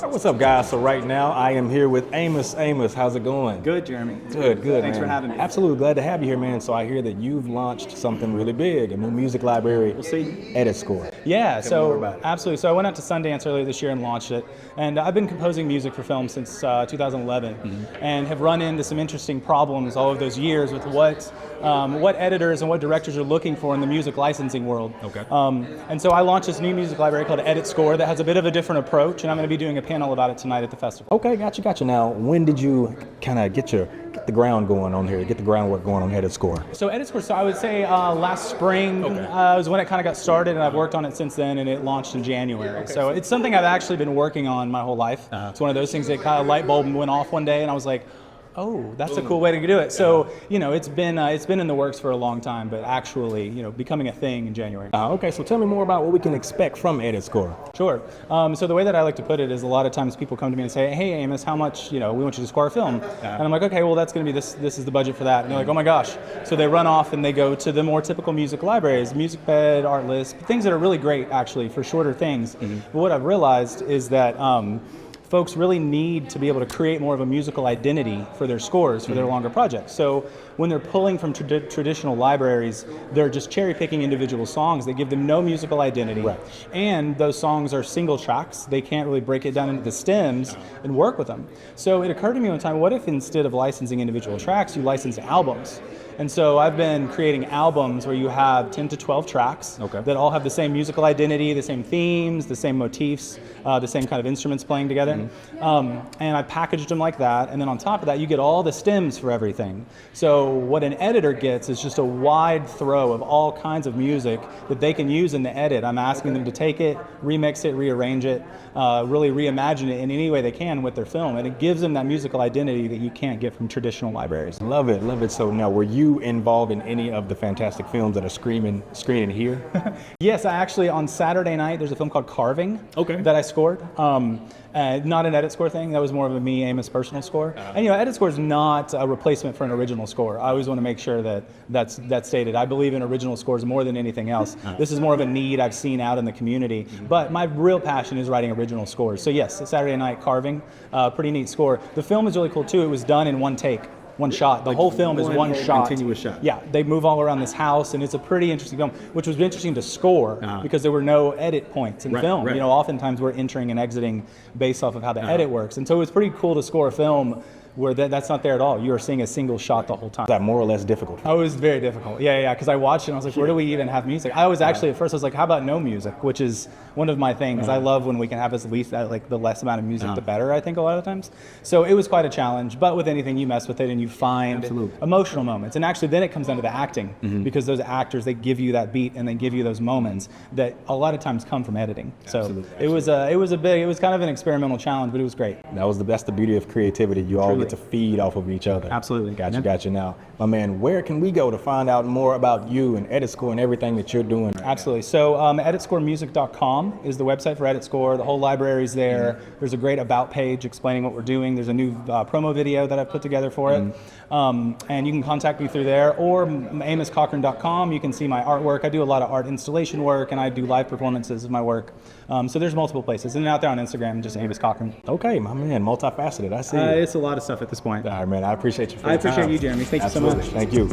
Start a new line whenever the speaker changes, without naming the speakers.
What's up, guys? So right now I am here with Amos. Amos, how's it going?
Good, Jeremy.
Good, good.
Thanks
man.
for having me.
Absolutely glad to have you here, man. So I hear that you've launched something really big, a new music library.
We'll see.
Edit Score.
Yeah,
Tell me more about it.
absolutely. So I went out to Sundance earlier this year and launched it. And I've been composing music for film since 2011 and have run into some interesting problems all of those years with what editors and what directors are looking for in the music licensing world.
Okay.
And so I launched this new music library called Edit Score that has a bit of a different approach, and I'm going to be doing a panel about it tonight at the festival.
Okay, gotcha. Now, when did you kind of get the ground going on here, get the groundwork going on Edit Score?
So Edit Score, so I would say last spring was when it kind of got started, and I've worked on it since then, and it launched in January.
Okay.
So it's something I've actually been working on my whole life. It's one of those things that kind of light bulb went off one day, and I was like, oh, that's a cool way to do it. So, it's been in the works for a long time, but actually, becoming a thing in January.
Okay, so tell me more about what we can expect from Edit Score.
Sure. So the way that I like to put it is a lot of times people come to me and say, hey, Amos, how much, we want you to score a film. And I'm like, okay, well, that's going to be this is the budget for that. And they're like, oh my gosh. So they run off and they go to the more typical music libraries, MusicBed, Artlist, things that are really great, actually, for shorter things. But what I've realized is that folks really need to be able to create more of a musical identity for their scores, for their longer projects. So when they're pulling from traditional libraries, they're just cherry picking individual songs that give them no musical identity.
Right.
And those songs are single tracks. They can't really break it down into the stems and work with them. So it occurred to me one time, what if instead of licensing individual tracks, you license albums? And so I've been creating albums where you have 10 to 12 tracks that all have the same musical identity, the same themes, the same motifs, the same kind of instruments playing together. And I packaged them like that. And then on top of that, you get all the stems for everything. So what an editor gets is just a wide throw of all kinds of music that they can use in the edit. I'm asking them to take it, remix it, rearrange it, really reimagine it in any way they can with their film. And it gives them that musical identity that you can't get from traditional libraries.
Love it. So now, were you involved in any of the fantastic films that are screening here?
Yes, I actually, on Saturday night, there's a film called Carving that I scored. Not an Edit Score thing. That was more of a me, Amos, personal score. And Edit Score is not a replacement for an original score. I always want to make sure that that's stated. I believe in original scores more than anything else. This is more of a need I've seen out in the community. But my real passion is writing original scores. So yes, Saturday night, Carving, pretty neat score. The film is really cool too. It was done in one take. One shot. The whole film is one shot.
Continuous shot.
Yeah, they move all around this house, and it's a pretty interesting film, which was interesting to score because there were no edit points in film.
Right.
Oftentimes we're entering and exiting based off of how the edit works, and so it was pretty cool to score a film where that's not there at all. You are seeing a single shot the whole time.
Is that more or less difficult?
Oh, it was very difficult. Yeah, because I watched it and I was like, where do we even have music? I was actually, at first I was like, how about no music? Which is one of my things. I love when we can have as least, the less amount of music, the better, I think, a lot of times. So it was quite a challenge, but with anything, you mess with it and you find emotional moments. And actually then it comes down to the acting, because those actors, they give you that beat and they give you those moments that a lot of times come from editing. So it was kind of an experimental challenge, but it was great.
That's the beauty of creativity. You all get to feed off of each other.
Absolutely.
Gotcha. Now, my man, where can we go to find out more about you and Edit Score and everything that you're doing right
Absolutely. So editscoremusic.com is the website for Edit Score. The whole library's there. There's a great about page explaining what we're doing. There's a new promo video that I've put together for it. And you can contact me through there, or amoscochran.com. You can see my artwork. I do a lot of art installation work, and I do live performances of my work. So there's multiple places. And out there on Instagram, just Amos Cochran.
Okay, my man, multifaceted. I see.
It's a lot of stuff at this point.
All right, man. I appreciate you.
I appreciate you, Jeremy. Thank you so much.
Thank you.